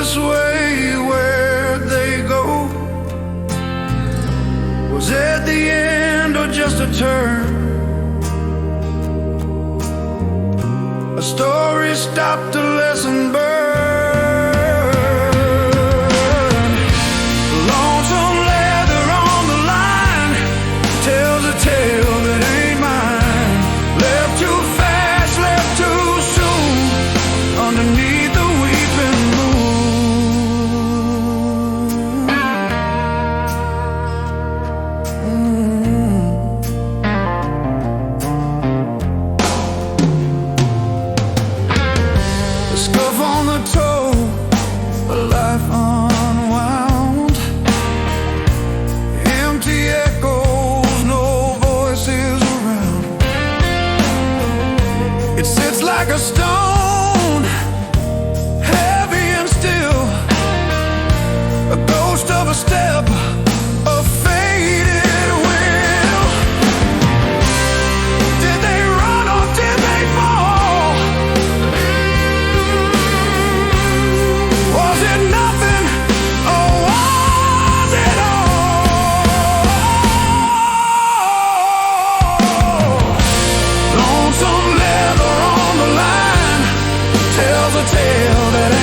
this way, where'd they go? Was it the end or just a turn? A story stopped, a lesson burned. Lonesome leather on the line tells a tale that ain't mine. Left too fast, left too soon, underneath the weeping A scuff on the toe, a life unwound. Empty echoes, no voices around. It sits like a stone, heavy and still, a ghost of a step, a faded will. Did they run or did they fall? Was it nothing or was it all? Lonesome leather on the line tells a tale that